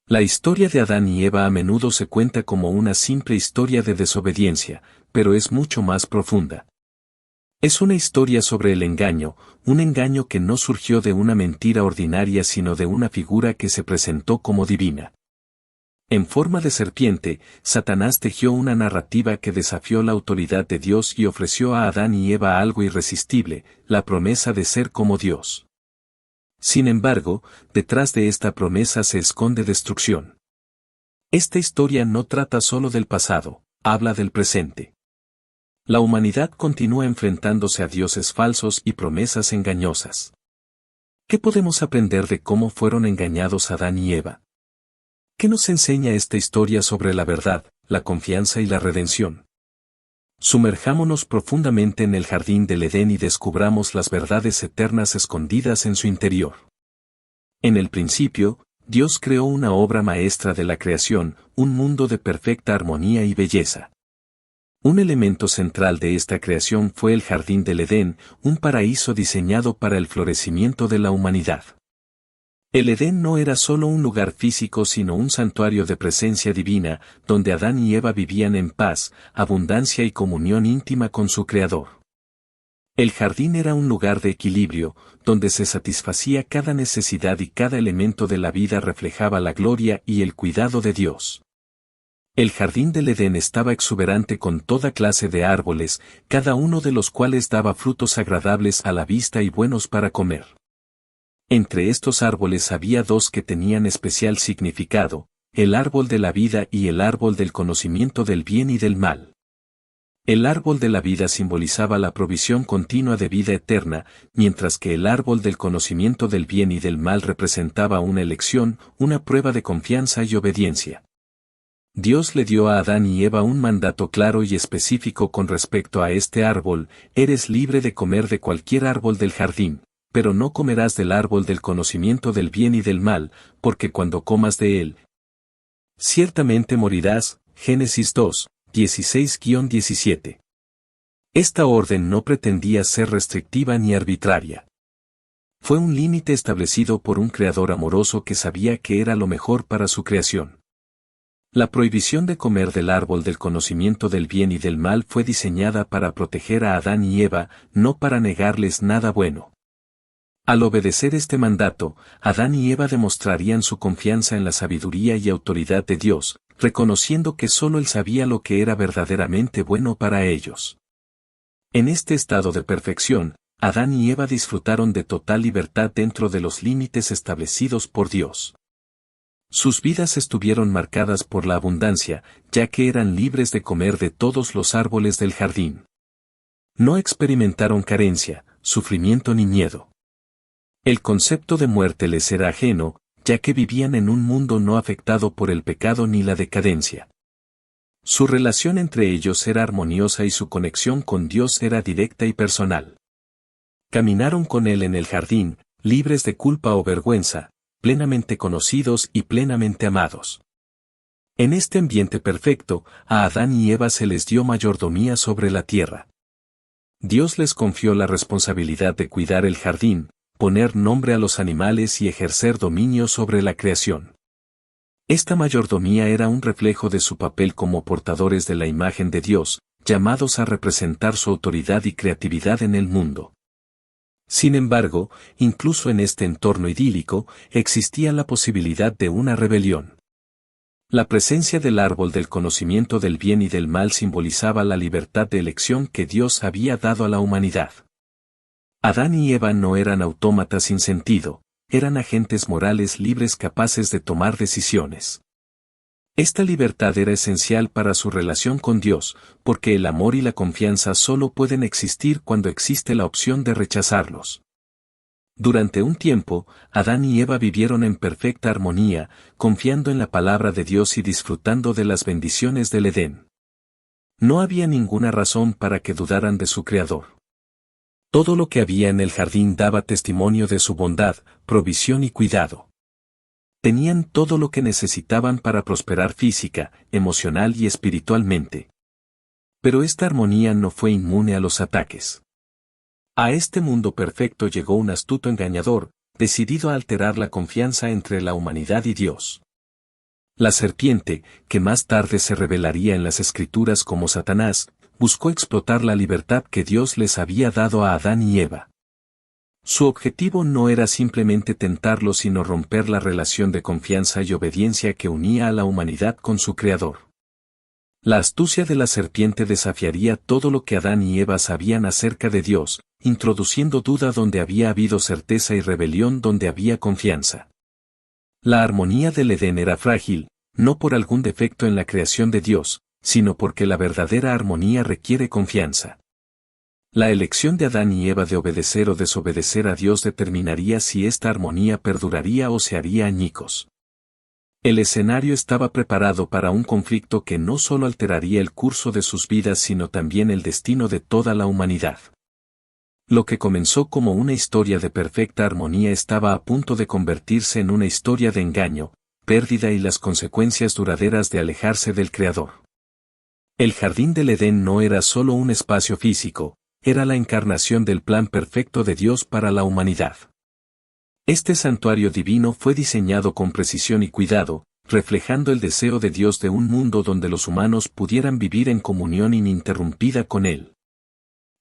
La historia de Adán y Eva a menudo se cuenta como una simple historia de desobediencia, pero es mucho más profunda. Es una historia sobre el engaño, un engaño que no surgió de una mentira ordinaria sino de una figura que se presentó como divina. En forma de serpiente, Satanás tejió una narrativa que desafió la autoridad de Dios y ofreció a Adán y Eva algo irresistible, la promesa de ser como Dios. Sin embargo, detrás de esta promesa se esconde destrucción. Esta historia no trata solo del pasado, habla del presente. La humanidad continúa enfrentándose a dioses falsos y promesas engañosas. ¿Qué podemos aprender de cómo fueron engañados Adán y Eva? ¿Qué nos enseña esta historia sobre la verdad, la confianza y la redención? Sumerjámonos profundamente en el jardín del Edén y descubramos las verdades eternas escondidas en su interior. En el principio, Dios creó una obra maestra de la creación, un mundo de perfecta armonía y belleza. Un elemento central de esta creación fue el jardín del Edén, un paraíso diseñado para el florecimiento de la humanidad. El Edén no era solo un lugar físico sino un santuario de presencia divina, donde Adán y Eva vivían en paz, abundancia y comunión íntima con su Creador. El jardín era un lugar de equilibrio, donde se satisfacía cada necesidad y cada elemento de la vida reflejaba la gloria y el cuidado de Dios. El jardín del Edén estaba exuberante con toda clase de árboles, cada uno de los cuales daba frutos agradables a la vista y buenos para comer. Entre estos árboles había dos que tenían especial significado, el árbol de la vida y el árbol del conocimiento del bien y del mal. El árbol de la vida simbolizaba la provisión continua de vida eterna, mientras que el árbol del conocimiento del bien y del mal representaba una elección, una prueba de confianza y obediencia. Dios le dio a Adán y Eva un mandato claro y específico con respecto a este árbol: eres libre de comer de cualquier árbol del jardín, pero no comerás del árbol del conocimiento del bien y del mal, porque cuando comas de él, ciertamente morirás. Génesis 2, 16-17. Esta orden no pretendía ser restrictiva ni arbitraria. Fue un límite establecido por un creador amoroso que sabía que era lo mejor para su creación. La prohibición de comer del árbol del conocimiento del bien y del mal fue diseñada para proteger a Adán y Eva, no para negarles nada bueno. Al obedecer este mandato, Adán y Eva demostrarían su confianza en la sabiduría y autoridad de Dios, reconociendo que solo Él sabía lo que era verdaderamente bueno para ellos. En este estado de perfección, Adán y Eva disfrutaron de total libertad dentro de los límites establecidos por Dios. Sus vidas estuvieron marcadas por la abundancia, ya que eran libres de comer de todos los árboles del jardín. No experimentaron carencia, sufrimiento ni miedo. El concepto de muerte les era ajeno, ya que vivían en un mundo no afectado por el pecado ni la decadencia. Su relación entre ellos era armoniosa y su conexión con Dios era directa y personal. Caminaron con Él en el jardín, libres de culpa o vergüenza, plenamente conocidos y plenamente amados. En este ambiente perfecto, a Adán y Eva se les dio mayordomía sobre la tierra. Dios les confió la responsabilidad de cuidar el jardín, poner nombre a los animales y ejercer dominio sobre la creación. Esta mayordomía era un reflejo de su papel como portadores de la imagen de Dios, llamados a representar su autoridad y creatividad en el mundo. Sin embargo, incluso en este entorno idílico, existía la posibilidad de una rebelión. La presencia del árbol del conocimiento del bien y del mal simbolizaba la libertad de elección que Dios había dado a la humanidad. Adán y Eva no eran autómatas sin sentido, eran agentes morales libres capaces de tomar decisiones. Esta libertad era esencial para su relación con Dios, porque el amor y la confianza solo pueden existir cuando existe la opción de rechazarlos. Durante un tiempo, Adán y Eva vivieron en perfecta armonía, confiando en la palabra de Dios y disfrutando de las bendiciones del Edén. No había ninguna razón para que dudaran de su Creador. Todo lo que había en el jardín daba testimonio de su bondad, provisión y cuidado. Tenían todo lo que necesitaban para prosperar física, emocional y espiritualmente. Pero esta armonía no fue inmune a los ataques. A este mundo perfecto llegó un astuto engañador, decidido a alterar la confianza entre la humanidad y Dios. La serpiente, que más tarde se revelaría en las Escrituras como Satanás, buscó explotar la libertad que Dios les había dado a Adán y Eva. Su objetivo no era simplemente tentarlos sino romper la relación de confianza y obediencia que unía a la humanidad con su Creador. La astucia de la serpiente desafiaría todo lo que Adán y Eva sabían acerca de Dios, introduciendo duda donde había habido certeza y rebelión donde había confianza. La armonía del Edén era frágil, no por algún defecto en la creación de Dios, sino porque la verdadera armonía requiere confianza. La elección de Adán y Eva de obedecer o desobedecer a Dios determinaría si esta armonía perduraría o se haría añicos. El escenario estaba preparado para un conflicto que no solo alteraría el curso de sus vidas sino también el destino de toda la humanidad. Lo que comenzó como una historia de perfecta armonía estaba a punto de convertirse en una historia de engaño, pérdida y las consecuencias duraderas de alejarse del Creador. El jardín del Edén no era solo un espacio físico, era la encarnación del plan perfecto de Dios para la humanidad. Este santuario divino fue diseñado con precisión y cuidado, reflejando el deseo de Dios de un mundo donde los humanos pudieran vivir en comunión ininterrumpida con Él.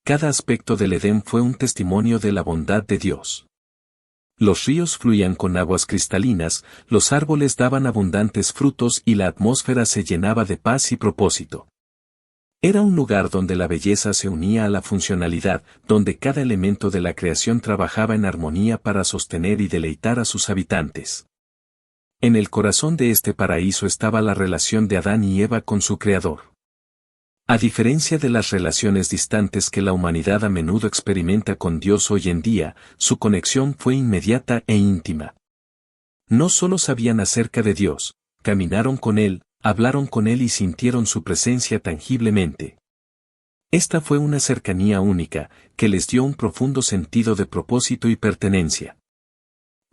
Cada aspecto del Edén fue un testimonio de la bondad de Dios. Los ríos fluían con aguas cristalinas, los árboles daban abundantes frutos y la atmósfera se llenaba de paz y propósito. Era un lugar donde la belleza se unía a la funcionalidad, donde cada elemento de la creación trabajaba en armonía para sostener y deleitar a sus habitantes. En el corazón de este paraíso estaba la relación de Adán y Eva con su Creador. A diferencia de las relaciones distantes que la humanidad a menudo experimenta con Dios hoy en día, su conexión fue inmediata e íntima. No solo sabían acerca de Dios, caminaron con Él, hablaron con Él y sintieron su presencia tangiblemente. Esta fue una cercanía única, que les dio un profundo sentido de propósito y pertenencia.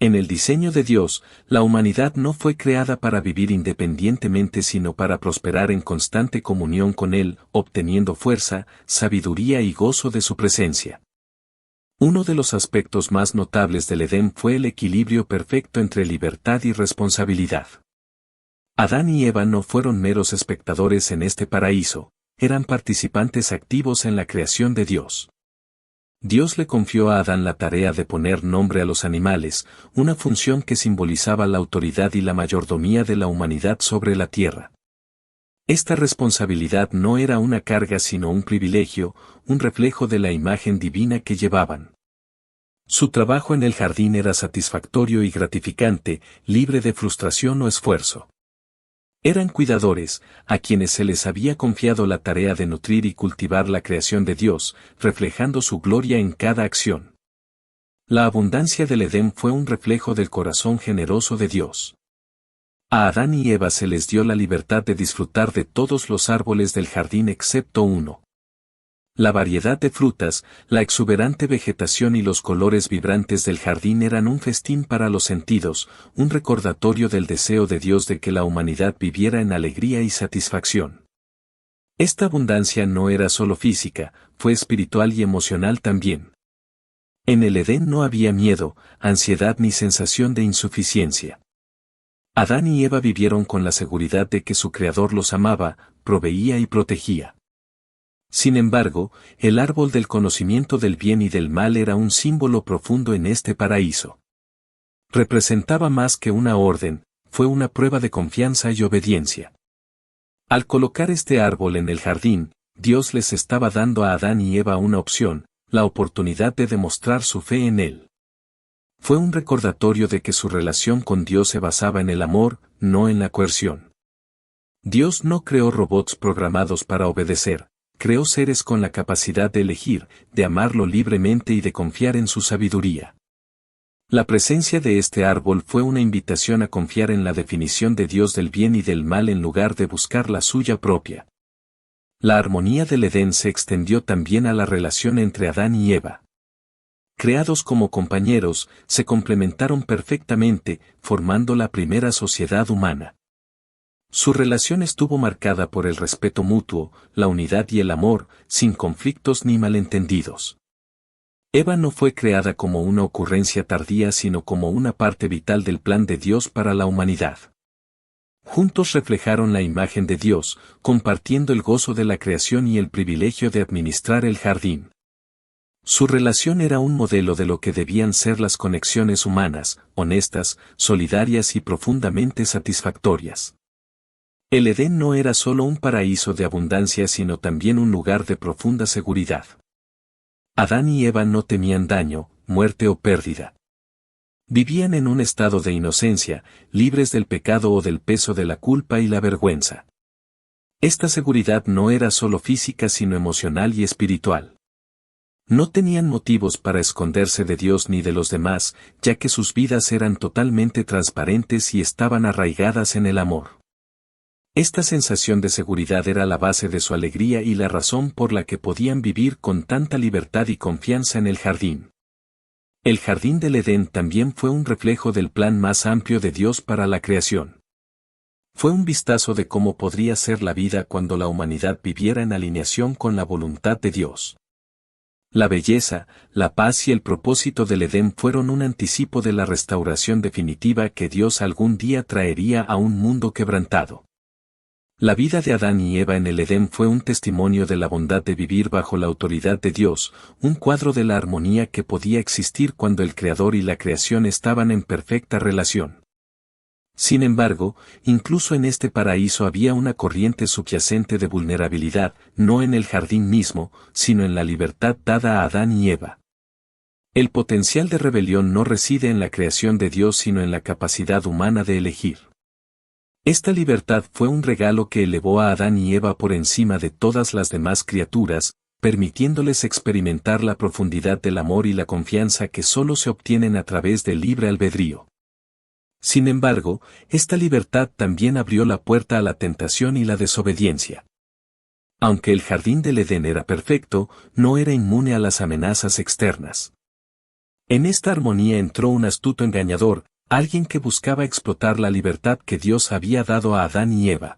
En el diseño de Dios, la humanidad no fue creada para vivir independientemente sino para prosperar en constante comunión con Él, obteniendo fuerza, sabiduría y gozo de su presencia. Uno de los aspectos más notables del Edén fue el equilibrio perfecto entre libertad y responsabilidad. Adán y Eva no fueron meros espectadores en este paraíso, eran participantes activos en la creación de Dios. Dios le confió a Adán la tarea de poner nombre a los animales, una función que simbolizaba la autoridad y la mayordomía de la humanidad sobre la tierra. Esta responsabilidad no era una carga sino un privilegio, un reflejo de la imagen divina que llevaban. Su trabajo en el jardín era satisfactorio y gratificante, libre de frustración o esfuerzo. Eran cuidadores, a quienes se les había confiado la tarea de nutrir y cultivar la creación de Dios, reflejando su gloria en cada acción. La abundancia del Edén fue un reflejo del corazón generoso de Dios. A Adán y Eva se les dio la libertad de disfrutar de todos los árboles del jardín excepto uno. La variedad de frutas, la exuberante vegetación y los colores vibrantes del jardín eran un festín para los sentidos, un recordatorio del deseo de Dios de que la humanidad viviera en alegría y satisfacción. Esta abundancia no era solo física, fue espiritual y emocional también. En el Edén no había miedo, ansiedad ni sensación de insuficiencia. Adán y Eva vivieron con la seguridad de que su Creador los amaba, proveía y protegía. Sin embargo, el árbol del conocimiento del bien y del mal era un símbolo profundo en este paraíso. Representaba más que una orden, fue una prueba de confianza y obediencia. Al colocar este árbol en el jardín, Dios les estaba dando a Adán y Eva una opción, la oportunidad de demostrar su fe en Él. Fue un recordatorio de que su relación con Dios se basaba en el amor, no en la coerción. Dios no creó robots programados para obedecer. Creó seres con la capacidad de elegir, de amarlo libremente y de confiar en su sabiduría. La presencia de este árbol fue una invitación a confiar en la definición de Dios del bien y del mal en lugar de buscar la suya propia. La armonía del Edén se extendió también a la relación entre Adán y Eva. Creados como compañeros, se complementaron perfectamente, formando la primera sociedad humana. Su relación estuvo marcada por el respeto mutuo, la unidad y el amor, sin conflictos ni malentendidos. Eva no fue creada como una ocurrencia tardía sino como una parte vital del plan de Dios para la humanidad. Juntos reflejaron la imagen de Dios, compartiendo el gozo de la creación y el privilegio de administrar el jardín. Su relación era un modelo de lo que debían ser las conexiones humanas, honestas, solidarias y profundamente satisfactorias. El Edén no era solo un paraíso de abundancia sino también un lugar de profunda seguridad. Adán y Eva no temían daño, muerte o pérdida. Vivían en un estado de inocencia, libres del pecado o del peso de la culpa y la vergüenza. Esta seguridad no era solo física sino emocional y espiritual. No tenían motivos para esconderse de Dios ni de los demás, ya que sus vidas eran totalmente transparentes y estaban arraigadas en el amor. Esta sensación de seguridad era la base de su alegría y la razón por la que podían vivir con tanta libertad y confianza en el jardín. El jardín del Edén también fue un reflejo del plan más amplio de Dios para la creación. Fue un vistazo de cómo podría ser la vida cuando la humanidad viviera en alineación con la voluntad de Dios. La belleza, la paz y el propósito del Edén fueron un anticipo de la restauración definitiva que Dios algún día traería a un mundo quebrantado. La vida de Adán y Eva en el Edén fue un testimonio de la bondad de vivir bajo la autoridad de Dios, un cuadro de la armonía que podía existir cuando el Creador y la creación estaban en perfecta relación. Sin embargo, incluso en este paraíso había una corriente subyacente de vulnerabilidad, no en el jardín mismo, sino en la libertad dada a Adán y Eva. El potencial de rebelión no reside en la creación de Dios sino en la capacidad humana de elegir. Esta libertad fue un regalo que elevó a Adán y Eva por encima de todas las demás criaturas, permitiéndoles experimentar la profundidad del amor y la confianza que solo se obtienen a través del libre albedrío. Sin embargo, esta libertad también abrió la puerta a la tentación y la desobediencia. Aunque el jardín del Edén era perfecto, no era inmune a las amenazas externas. En esta armonía entró un astuto engañador, alguien que buscaba explotar la libertad que Dios había dado a Adán y Eva.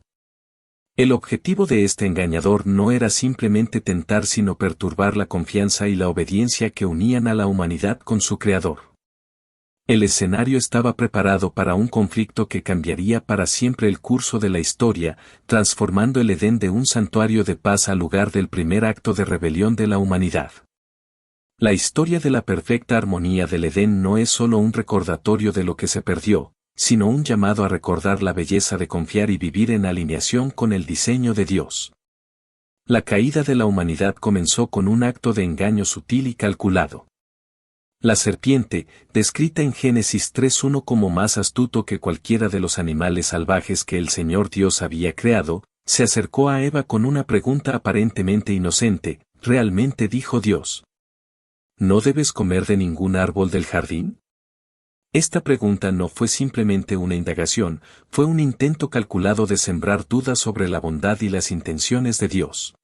El objetivo de este engañador no era simplemente tentar sino perturbar la confianza y la obediencia que unían a la humanidad con su Creador. El escenario estaba preparado para un conflicto que cambiaría para siempre el curso de la historia, transformando el Edén de un santuario de paz al lugar del primer acto de rebelión de la humanidad. La historia de la perfecta armonía del Edén no es solo un recordatorio de lo que se perdió, sino un llamado a recordar la belleza de confiar y vivir en alineación con el diseño de Dios. La caída de la humanidad comenzó con un acto de engaño sutil y calculado. La serpiente, descrita en Génesis 3:1 como más astuto que cualquiera de los animales salvajes que el Señor Dios había creado, se acercó a Eva con una pregunta aparentemente inocente: ¿realmente dijo Dios? ¿No debes comer de ningún árbol del jardín? Esta pregunta no fue simplemente una indagación, fue un intento calculado de sembrar dudas sobre la bondad y las intenciones de Dios.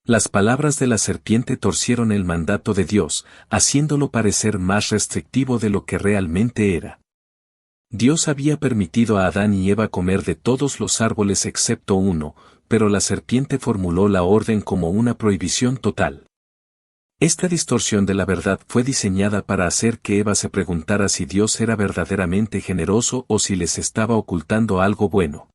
Las palabras de la serpiente torcieron el mandato de Dios, haciéndolo parecer más restrictivo de lo que realmente era. Dios había permitido a Adán y Eva comer de todos los árboles excepto uno, pero la serpiente formuló la orden como una prohibición total. Esta distorsión de la verdad fue diseñada para hacer que Eva se preguntara si Dios era verdaderamente generoso o si les estaba ocultando algo bueno.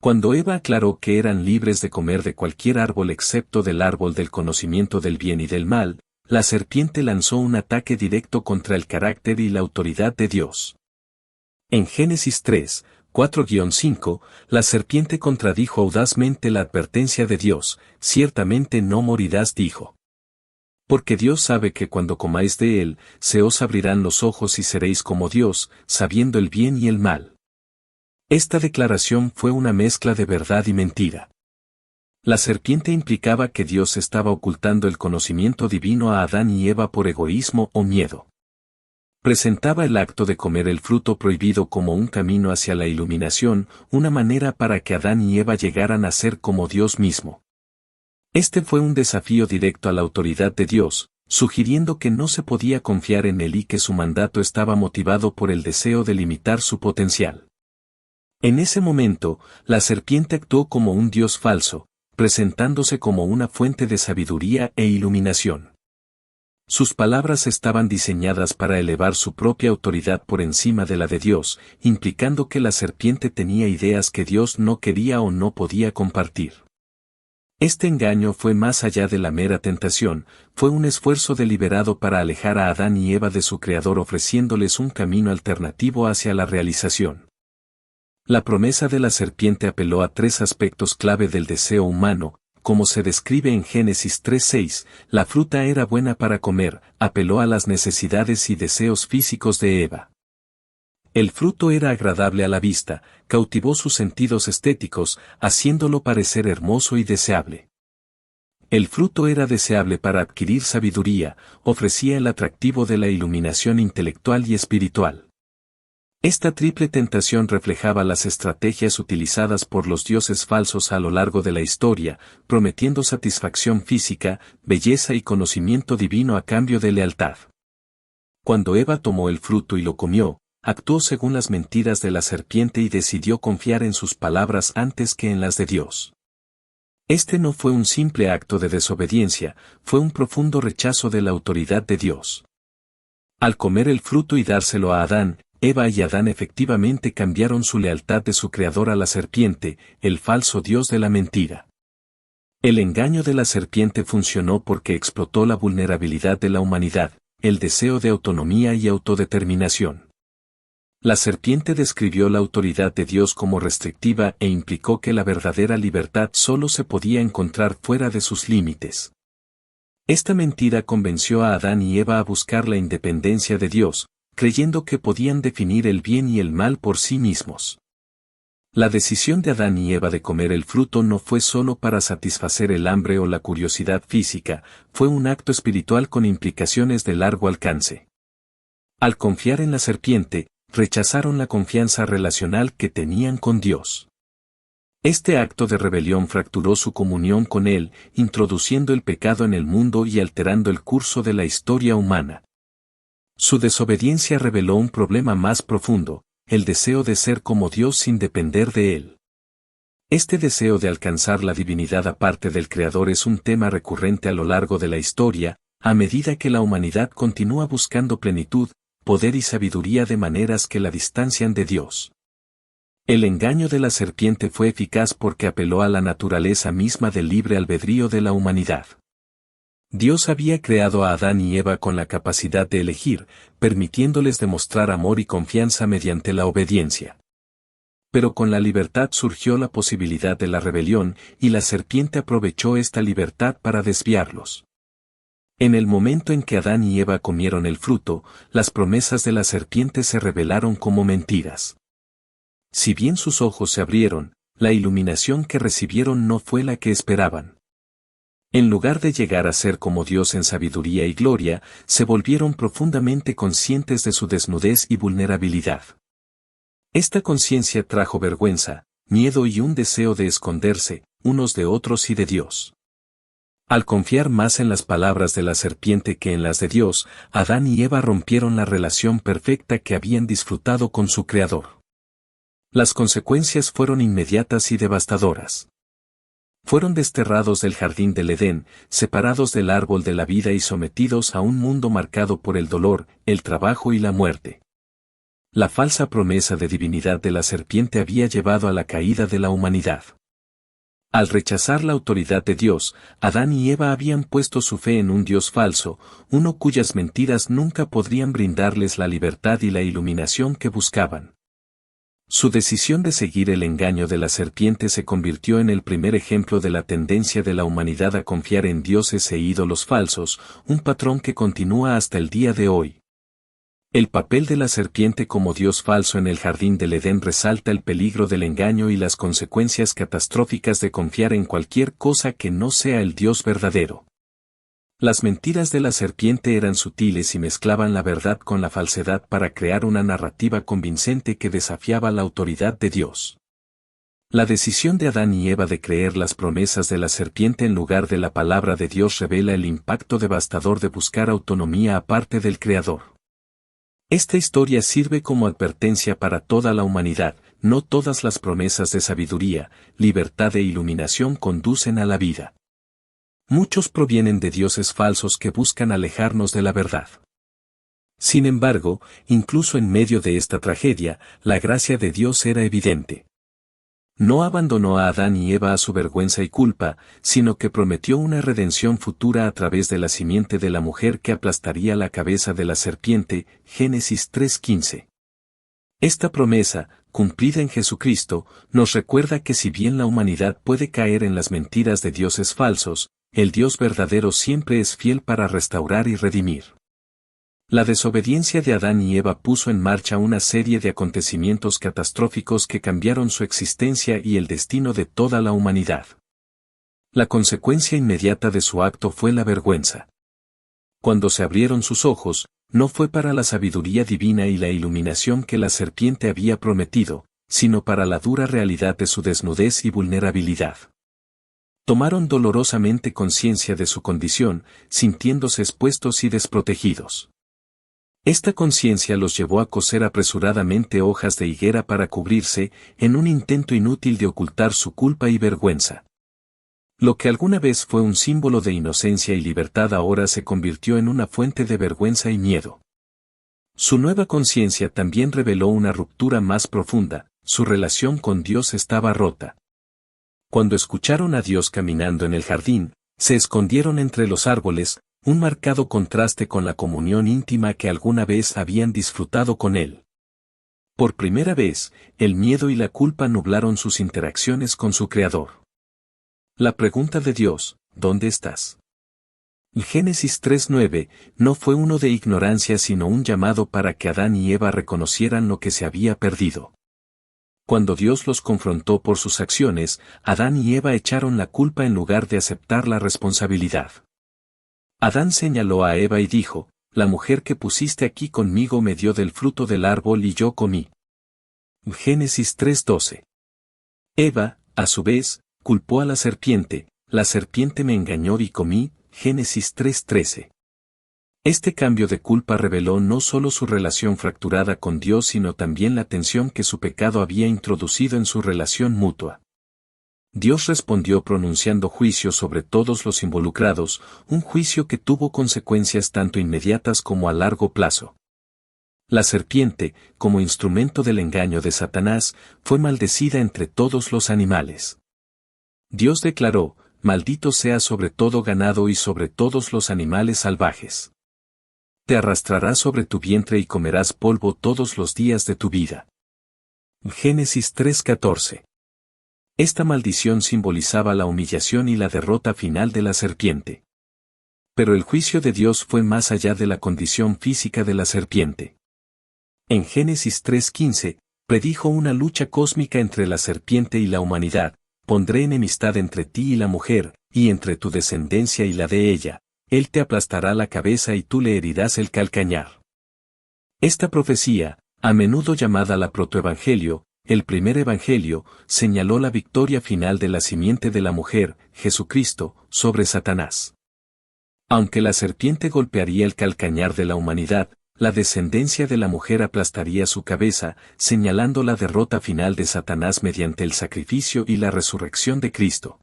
Cuando Eva aclaró que eran libres de comer de cualquier árbol excepto del árbol del conocimiento del bien y del mal, la serpiente lanzó un ataque directo contra el carácter y la autoridad de Dios. En Génesis 3, 4-5, la serpiente contradijo audazmente la advertencia de Dios: ciertamente no morirás, dijo. Porque Dios sabe que cuando comáis de él, se os abrirán los ojos y seréis como Dios, sabiendo el bien y el mal. Esta declaración fue una mezcla de verdad y mentira. La serpiente implicaba que Dios estaba ocultando el conocimiento divino a Adán y Eva por egoísmo o miedo. Presentaba el acto de comer el fruto prohibido como un camino hacia la iluminación, una manera para que Adán y Eva llegaran a ser como Dios mismo. Este fue un desafío directo a la autoridad de Dios, sugiriendo que no se podía confiar en él y que su mandato estaba motivado por el deseo de limitar su potencial. En ese momento, la serpiente actuó como un Dios falso, presentándose como una fuente de sabiduría e iluminación. Sus palabras estaban diseñadas para elevar su propia autoridad por encima de la de Dios, implicando que la serpiente tenía ideas que Dios no quería o no podía compartir. Este engaño fue más allá de la mera tentación, fue un esfuerzo deliberado para alejar a Adán y Eva de su Creador ofreciéndoles un camino alternativo hacia la realización. La promesa de la serpiente apeló a tres aspectos clave del deseo humano, como se describe en Génesis 3:6, la fruta era buena para comer, apeló a las necesidades y deseos físicos de Eva. El fruto era agradable a la vista, cautivó sus sentidos estéticos, haciéndolo parecer hermoso y deseable. El fruto era deseable para adquirir sabiduría, ofrecía el atractivo de la iluminación intelectual y espiritual. Esta triple tentación reflejaba las estrategias utilizadas por los dioses falsos a lo largo de la historia, prometiendo satisfacción física, belleza y conocimiento divino a cambio de lealtad. Cuando Eva tomó el fruto y lo comió, actuó según las mentiras de la serpiente y decidió confiar en sus palabras antes que en las de Dios. Este no fue un simple acto de desobediencia, fue un profundo rechazo de la autoridad de Dios. Al comer el fruto y dárselo a Adán, Eva y Adán efectivamente cambiaron su lealtad de su creador a la serpiente, el falso dios de la mentira. El engaño de la serpiente funcionó porque explotó la vulnerabilidad de la humanidad, el deseo de autonomía y autodeterminación. La serpiente describió la autoridad de Dios como restrictiva e implicó que la verdadera libertad solo se podía encontrar fuera de sus límites. Esta mentira convenció a Adán y Eva a buscar la independencia de Dios, creyendo que podían definir el bien y el mal por sí mismos. La decisión de Adán y Eva de comer el fruto no fue solo para satisfacer el hambre o la curiosidad física, fue un acto espiritual con implicaciones de largo alcance. Al confiar en la serpiente, rechazaron la confianza relacional que tenían con Dios. Este acto de rebelión fracturó su comunión con Él, introduciendo el pecado en el mundo y alterando el curso de la historia humana. Su desobediencia reveló un problema más profundo, el deseo de ser como Dios sin depender de Él. Este deseo de alcanzar la divinidad aparte del Creador es un tema recurrente a lo largo de la historia, a medida que la humanidad continúa buscando plenitud, poder y sabiduría de maneras que la distancian de Dios. El engaño de la serpiente fue eficaz porque apeló a la naturaleza misma del libre albedrío de la humanidad. Dios había creado a Adán y Eva con la capacidad de elegir, permitiéndoles demostrar amor y confianza mediante la obediencia. Pero con la libertad surgió la posibilidad de la rebelión, y la serpiente aprovechó esta libertad para desviarlos. En el momento en que Adán y Eva comieron el fruto, las promesas de la serpiente se revelaron como mentiras. Si bien sus ojos se abrieron, la iluminación que recibieron no fue la que esperaban. En lugar de llegar a ser como Dios en sabiduría y gloria, se volvieron profundamente conscientes de su desnudez y vulnerabilidad. Esta conciencia trajo vergüenza, miedo y un deseo de esconderse, unos de otros y de Dios. Al confiar más en las palabras de la serpiente que en las de Dios, Adán y Eva rompieron la relación perfecta que habían disfrutado con su Creador. Las consecuencias fueron inmediatas y devastadoras. Fueron desterrados del jardín del Edén, separados del árbol de la vida y sometidos a un mundo marcado por el dolor, el trabajo y la muerte. La falsa promesa de divinidad de la serpiente había llevado a la caída de la humanidad. Al rechazar la autoridad de Dios, Adán y Eva habían puesto su fe en un Dios falso, uno cuyas mentiras nunca podrían brindarles la libertad y la iluminación que buscaban. Su decisión de seguir el engaño de la serpiente se convirtió en el primer ejemplo de la tendencia de la humanidad a confiar en dioses e ídolos falsos, un patrón que continúa hasta el día de hoy. El papel de la serpiente como dios falso en el jardín del Edén resalta el peligro del engaño y las consecuencias catastróficas de confiar en cualquier cosa que no sea el Dios verdadero. Las mentiras de la serpiente eran sutiles y mezclaban la verdad con la falsedad para crear una narrativa convincente que desafiaba la autoridad de Dios. La decisión de Adán y Eva de creer las promesas de la serpiente en lugar de la palabra de Dios revela el impacto devastador de buscar autonomía aparte del Creador. Esta historia sirve como advertencia para toda la humanidad, no todas las promesas de sabiduría, libertad e iluminación conducen a la vida. Muchos provienen de dioses falsos que buscan alejarnos de la verdad. Sin embargo, incluso en medio de esta tragedia, la gracia de Dios era evidente. No abandonó a Adán y Eva a su vergüenza y culpa, sino que prometió una redención futura a través de la simiente de la mujer que aplastaría la cabeza de la serpiente, Génesis 3:15. Esta promesa, cumplida en Jesucristo, nos recuerda que si bien la humanidad puede caer en las mentiras de dioses falsos, el Dios verdadero siempre es fiel para restaurar y redimir. La desobediencia de Adán y Eva puso en marcha una serie de acontecimientos catastróficos que cambiaron su existencia y el destino de toda la humanidad. La consecuencia inmediata de su acto fue la vergüenza. Cuando se abrieron sus ojos, no fue para la sabiduría divina y la iluminación que la serpiente había prometido, sino para la dura realidad de su desnudez y vulnerabilidad. Tomaron dolorosamente conciencia de su condición, sintiéndose expuestos y desprotegidos. Esta conciencia los llevó a coser apresuradamente hojas de higuera para cubrirse, en un intento inútil de ocultar su culpa y vergüenza. Lo que alguna vez fue un símbolo de inocencia y libertad ahora se convirtió en una fuente de vergüenza y miedo. Su nueva conciencia también reveló una ruptura más profunda, su relación con Dios estaba rota. Cuando escucharon a Dios caminando en el jardín, se escondieron entre los árboles, un marcado contraste con la comunión íntima que alguna vez habían disfrutado con Él. Por primera vez, el miedo y la culpa nublaron sus interacciones con su Creador. La pregunta de Dios, ¿dónde estás? Génesis 3:9, no fue uno de ignorancia sino un llamado para que Adán y Eva reconocieran lo que se había perdido. Cuando Dios los confrontó por sus acciones, Adán y Eva echaron la culpa en lugar de aceptar la responsabilidad. Adán señaló a Eva y dijo, la mujer que pusiste aquí conmigo me dio del fruto del árbol y yo comí. Génesis 3:12. Eva, a su vez, culpó a la serpiente me engañó y comí, Génesis 3:13. Este cambio de culpa reveló no solo su relación fracturada con Dios sino también la tensión que su pecado había introducido en su relación mutua. Dios respondió pronunciando juicio sobre todos los involucrados, un juicio que tuvo consecuencias tanto inmediatas como a largo plazo. La serpiente, como instrumento del engaño de Satanás, fue maldecida entre todos los animales. Dios declaró, maldito sea sobre todo ganado y sobre todos los animales salvajes. Te arrastrarás sobre tu vientre y comerás polvo todos los días de tu vida. Génesis 3:14. Esta maldición simbolizaba la humillación y la derrota final de la serpiente. Pero el juicio de Dios fue más allá de la condición física de la serpiente. En Génesis 3:15, predijo una lucha cósmica entre la serpiente y la humanidad, pondré enemistad entre ti y la mujer, y entre tu descendencia y la de ella, él te aplastará la cabeza y tú le herirás el calcañar. Esta profecía, a menudo llamada la protoevangelio, el primer evangelio, señaló la victoria final de la simiente de la mujer, Jesucristo, sobre Satanás. Aunque la serpiente golpearía el calcañar de la humanidad, la descendencia de la mujer aplastaría su cabeza, señalando la derrota final de Satanás mediante el sacrificio y la resurrección de Cristo.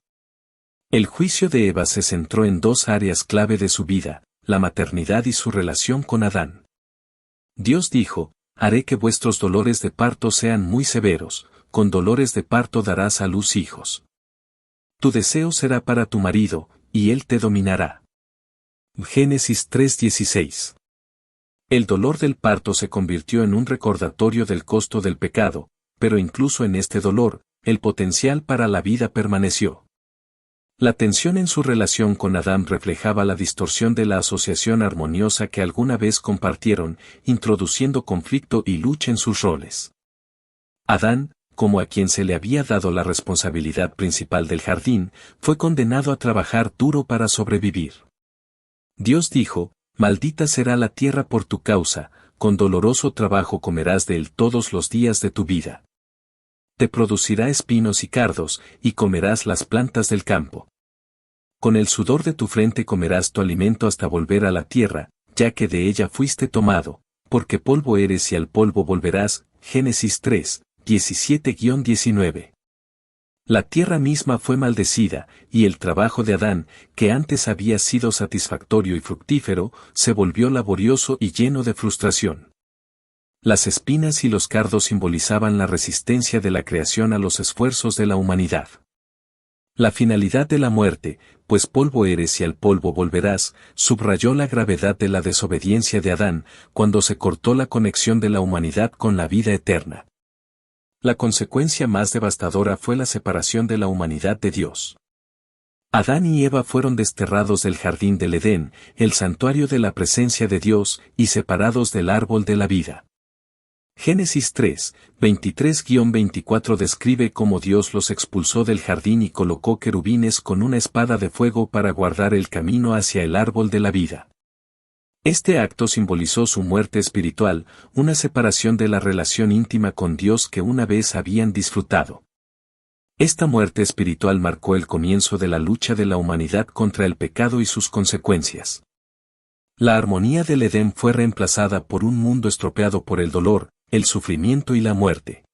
El juicio de Eva se centró en dos áreas clave de su vida, la maternidad y su relación con Adán. Dios dijo, haré que vuestros dolores de parto sean muy severos, con dolores de parto darás a luz hijos. Tu deseo será para tu marido, y él te dominará. Génesis 3:16. El dolor del parto se convirtió en un recordatorio del costo del pecado, pero incluso en este dolor, el potencial para la vida permaneció. La tensión en su relación con Adán reflejaba la distorsión de la asociación armoniosa que alguna vez compartieron, introduciendo conflicto y lucha en sus roles. Adán, como a quien se le había dado la responsabilidad principal del jardín, fue condenado a trabajar duro para sobrevivir. Dios dijo, maldita será la tierra por tu causa, con doloroso trabajo comerás de él todos los días de tu vida. Te producirá espinos y cardos, y comerás las plantas del campo. Con el sudor de tu frente comerás tu alimento hasta volver a la tierra, ya que de ella fuiste tomado, porque polvo eres y al polvo volverás, Génesis 3, 17-19. La tierra misma fue maldecida, y el trabajo de Adán, que antes había sido satisfactorio y fructífero, se volvió laborioso y lleno de frustración. Las espinas y los cardos simbolizaban la resistencia de la creación a los esfuerzos de la humanidad. La finalidad de la muerte, pues polvo eres y al polvo volverás, subrayó la gravedad de la desobediencia de Adán, cuando se cortó la conexión de la humanidad con la vida eterna. La consecuencia más devastadora fue la separación de la humanidad de Dios. Adán y Eva fueron desterrados del jardín del Edén, el santuario de la presencia de Dios, y separados del árbol de la vida. Génesis 3, 23-24 describe cómo Dios los expulsó del jardín y colocó querubines con una espada de fuego para guardar el camino hacia el árbol de la vida. Este acto simbolizó su muerte espiritual, una separación de la relación íntima con Dios que una vez habían disfrutado. Esta muerte espiritual marcó el comienzo de la lucha de la humanidad contra el pecado y sus consecuencias. La armonía del Edén fue reemplazada por un mundo estropeado por el dolor, el sufrimiento y la muerte.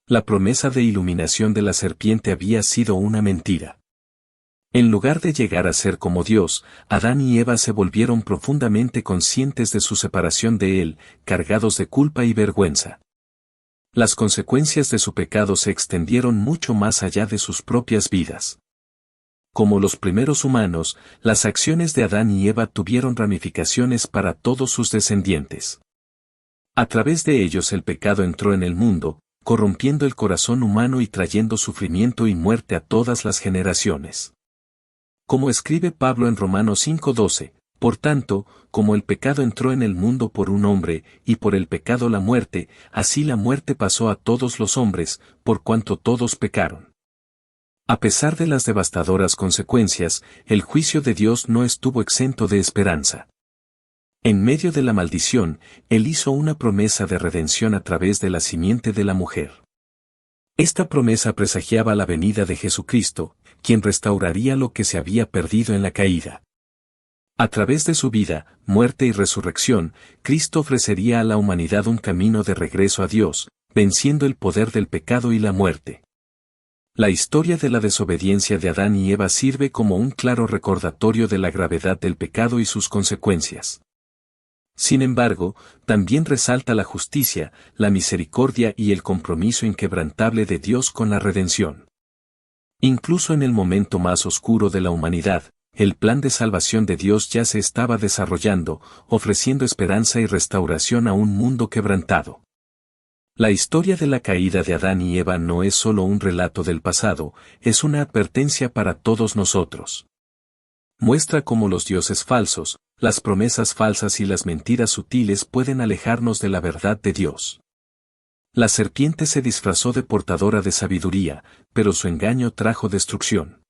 La promesa de iluminación de la serpiente había sido una mentira. En lugar de llegar a ser como Dios, Adán y Eva se volvieron profundamente conscientes de su separación de Él, cargados de culpa y vergüenza. Las consecuencias de su pecado se extendieron mucho más allá de sus propias vidas. Como los primeros humanos, las acciones de Adán y Eva tuvieron ramificaciones para todos sus descendientes. A través de ellos el pecado entró en el mundo, corrompiendo el corazón humano y trayendo sufrimiento y muerte a todas las generaciones. Como escribe Pablo en Romanos 5:12, por tanto, como el pecado entró en el mundo por un hombre, y por el pecado la muerte, así la muerte pasó a todos los hombres, por cuanto todos pecaron. A pesar de las devastadoras consecuencias, el juicio de Dios no estuvo exento de esperanza. En medio de la maldición, Él hizo una promesa de redención a través de la simiente de la mujer. Esta promesa presagiaba la venida de Jesucristo, quien restauraría lo que se había perdido en la caída. A través de su vida, muerte y resurrección, Cristo ofrecería a la humanidad un camino de regreso a Dios, venciendo el poder del pecado y la muerte. La historia de la desobediencia de Adán y Eva sirve como un claro recordatorio de la gravedad del pecado y sus consecuencias. Sin embargo, también resalta la justicia, la misericordia y el compromiso inquebrantable de Dios con la redención. Incluso en el momento más oscuro de la humanidad, el plan de salvación de Dios ya se estaba desarrollando, ofreciendo esperanza y restauración a un mundo quebrantado. La historia de la caída de Adán y Eva no es solo un relato del pasado, es una advertencia para todos nosotros. Muestra cómo los dioses falsos, las promesas falsas y las mentiras sutiles pueden alejarnos de la verdad de Dios. La serpiente se disfrazó de portadora de sabiduría, pero su engaño trajo destrucción.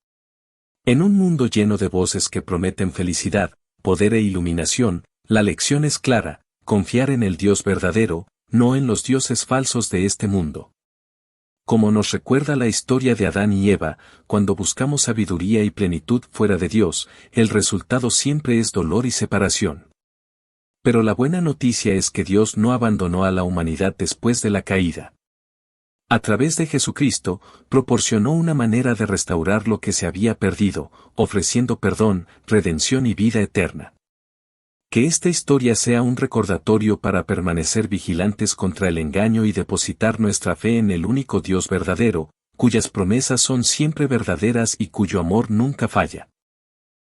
En un mundo lleno de voces que prometen felicidad, poder e iluminación, la lección es clara: confiar en el Dios verdadero, no en los dioses falsos de este mundo. Como nos recuerda la historia de Adán y Eva, cuando buscamos sabiduría y plenitud fuera de Dios, el resultado siempre es dolor y separación. Pero la buena noticia es que Dios no abandonó a la humanidad después de la caída. A través de Jesucristo, proporcionó una manera de restaurar lo que se había perdido, ofreciendo perdón, redención y vida eterna. Que esta historia sea un recordatorio para permanecer vigilantes contra el engaño y depositar nuestra fe en el único Dios verdadero, cuyas promesas son siempre verdaderas y cuyo amor nunca falla.